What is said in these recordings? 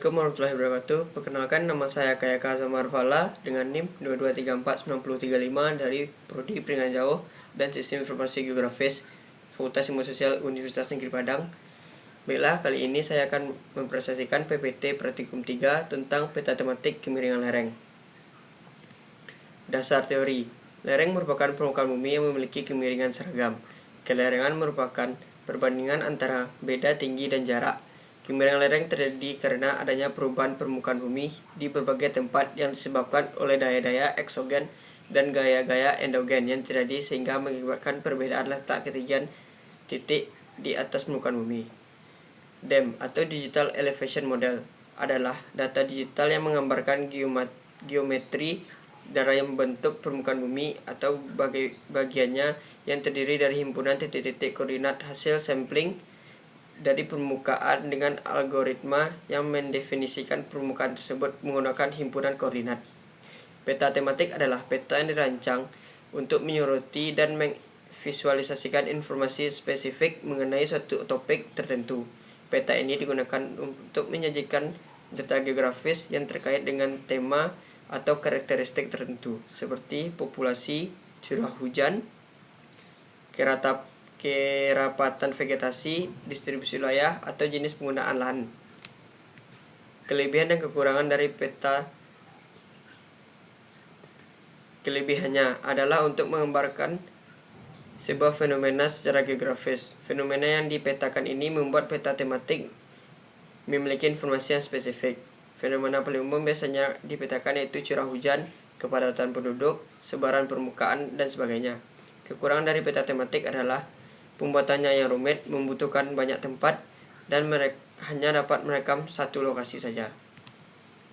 Assalamualaikum warahmatullahi wabarakatuh. Perkenalkan, nama saya Kayaka Zamarfala dengan NIM 22349035 dari Prodi Pendidikan Jauh dan Sistem Informasi Geografis Fakultas Ilmu Sosial Universitas Negeri Padang. Baiklah, kali ini saya akan mempresentasikan PPT Praktikum 3 tentang peta tematik kemiringan lereng. Dasar teori. Lereng merupakan permukaan bumi yang memiliki kemiringan seragam. Kelerengan merupakan perbandingan antara beda tinggi dan jarak. Kemiringan lereng terjadi karena adanya perubahan permukaan bumi di berbagai tempat yang disebabkan oleh daya-daya eksogen dan gaya-gaya endogen yang terjadi sehingga mengakibatkan perbedaan letak ketinggian titik di atas permukaan bumi. DEM atau Digital Elevation Model adalah data digital yang menggambarkan geometri daerah yang membentuk permukaan bumi atau bagiannya yang terdiri dari himpunan titik-titik koordinat hasil sampling dari permukaan dengan algoritma yang mendefinisikan permukaan tersebut menggunakan himpunan koordinat. Peta tematik adalah peta yang dirancang untuk menyoroti dan memvisualisasikan informasi spesifik mengenai suatu topik tertentu. Peta ini digunakan untuk menyajikan data geografis yang terkait dengan tema atau karakteristik tertentu, seperti populasi, curah hujan, kerapatan vegetasi, distribusi wilayah, atau jenis penggunaan lahan. Kelebihan dan kekurangan dari peta. Kelebihannya adalah untuk menggambarkan sebuah fenomena secara geografis. Fenomena yang dipetakan ini membuat peta tematik memiliki informasi yang spesifik. Fenomena paling umum biasanya dipetakan yaitu curah hujan, kepadatan penduduk, sebaran permukaan, dan sebagainya. Kekurangan dari peta tematik adalah pembuatannya yang rumit, membutuhkan banyak tempat, dan hanya dapat merekam satu lokasi saja.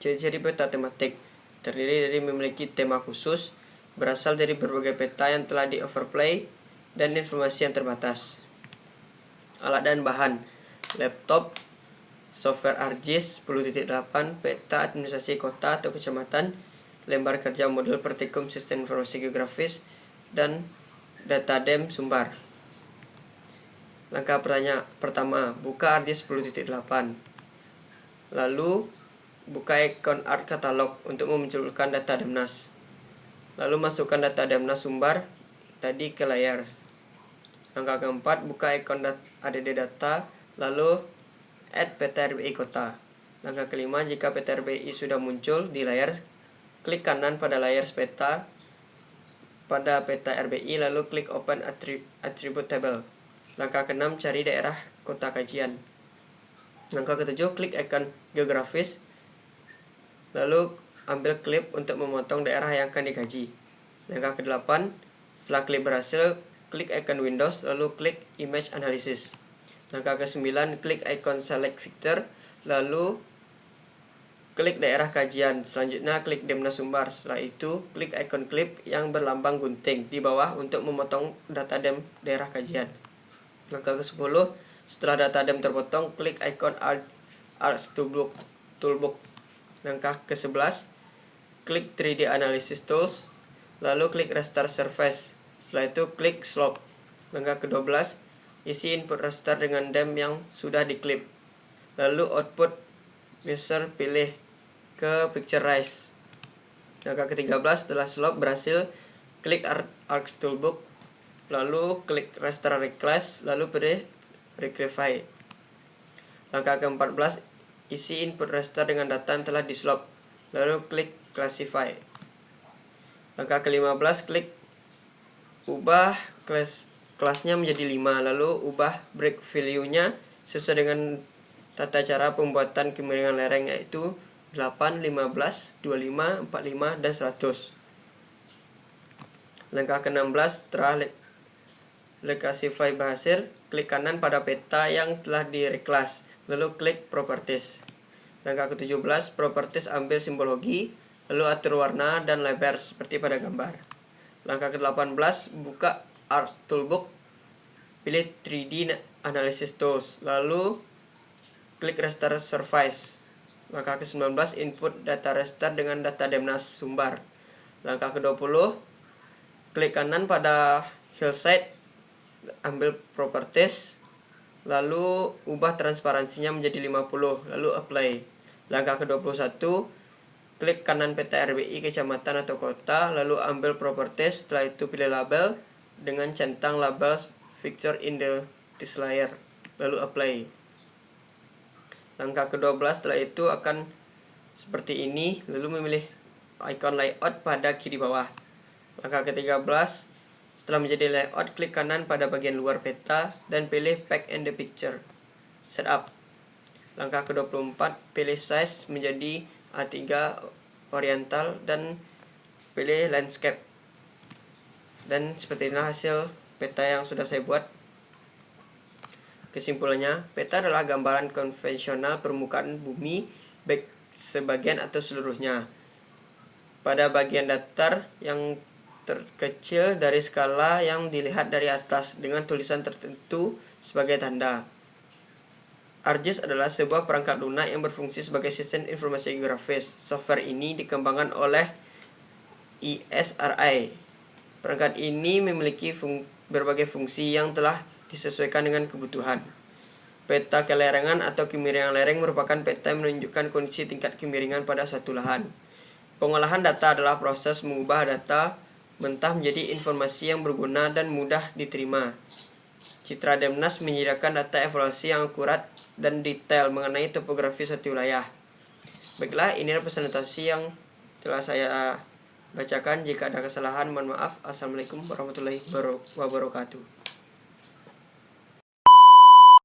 Ciri-ciri peta tematik terdiri dari memiliki tema khusus, berasal dari berbagai peta yang telah di-overlay, dan informasi yang terbatas. Alat dan bahan: laptop, software ArcGIS 10.8, peta administrasi kota atau kecamatan, lembar kerja modul praktikum sistem informasi geografis, dan data DEM sumber. Langkah pertama, buka ArcGIS 10.8. Lalu, buka ikon Art Catalog untuk memunculkan data Demnas. Lalu masukkan data Demnas sumber tadi ke layar. Langkah keempat, buka ikon ADD data, lalu add peta RBI kota. Langkah kelima, jika peta RBI sudah muncul di layar, klik kanan pada layar peta pada peta RBI, lalu klik Open Attribute Table. Langkah keenam, cari daerah kota kajian. Langkah ketujuh, klik ikon geografis, lalu ambil klip untuk memotong daerah yang akan dikaji. Langkah ke-8, setelah klip berhasil, klik ikon Windows, lalu klik Image Analysis. Langkah ke-9, klik ikon Select Vector, lalu klik daerah kajian. Selanjutnya, klik Demnas sumber. Setelah itu, klik ikon klip yang berlambang gunting di bawah untuk memotong data DEM daerah kajian. Langkah ke-10, setelah data DEM terpotong, klik ikon Arcs Toolbox. Langkah ke-11, klik 3D Analysis Tools, lalu klik Raster Surface. Setelah itu, klik Slope. Langkah ke-12, isi input raster dengan DEM yang sudah diklip. Lalu output measure pilih ke Picturize. Langkah ke-13, setelah slope berhasil, klik Arcs Toolbox, lalu klik Raster Reclass, lalu pilih Rectify. Langkah ke-14, isi input raster dengan data yang telah di-slope, lalu klik Classify. Langkah ke-15, klik ubah kelasnya menjadi 5, lalu ubah break value-nya sesuai dengan tata cara pembuatan kemiringan lereng, yaitu 8, 15, 25, 45, dan 100. Langkah ke-16, setelah Reclassify berhasil, klik kanan pada peta yang telah di-reclass, lalu klik Properties. Langkah ke-17, Properties ambil simbologi, lalu atur warna dan lebar seperti pada gambar. Langkah ke-18, buka Arcs Toolbox, pilih 3D Analysis Tools, lalu klik Raster Surface. Langkah ke-19, input data raster dengan data Demnas sumber. Langkah ke-20, klik kanan pada Hillside, ambil Properties, lalu ubah transparansinya menjadi 50, lalu Apply. Langkah ke-21, klik kanan peta RBI kecamatan atau kota, lalu ambil properties, setelah itu pilih label dengan centang label feature in this layer, lalu apply. Langkah ke-12 setelah itu akan seperti ini, lalu memilih icon layout pada kiri bawah. Langkah ke-13, setelah menjadi layout, klik kanan pada bagian luar peta dan pilih pack and the picture. Setup. Langkah ke-24, pilih size menjadi A3 oriental dan pilih landscape. Dan seperti inilah hasil peta yang sudah saya buat. Kesimpulannya, peta adalah gambaran konvensional permukaan bumi baik sebagian atau seluruhnya. Pada bagian datar yang terkecil dari skala yang dilihat dari atas dengan tulisan tertentu sebagai tanda. ArcGIS adalah sebuah perangkat lunak yang berfungsi sebagai sistem informasi geografis. Software ini dikembangkan oleh ESRI. Perangkat ini memiliki berbagai fungsi yang telah disesuaikan dengan kebutuhan. Peta kelerengan atau kemiringan lereng merupakan peta yang menunjukkan kondisi tingkat kemiringan pada suatu lahan. Pengolahan data adalah proses mengubah data mentah menjadi informasi yang berguna dan mudah diterima. Citra Demnas menyediakan data evaluasi yang akurat dan detail mengenai topografi suatu wilayah. Baiklah, inilah presentasi yang telah saya bacakan. Jika ada kesalahan, mohon maaf. Assalamualaikum warahmatullahi wabarakatuh.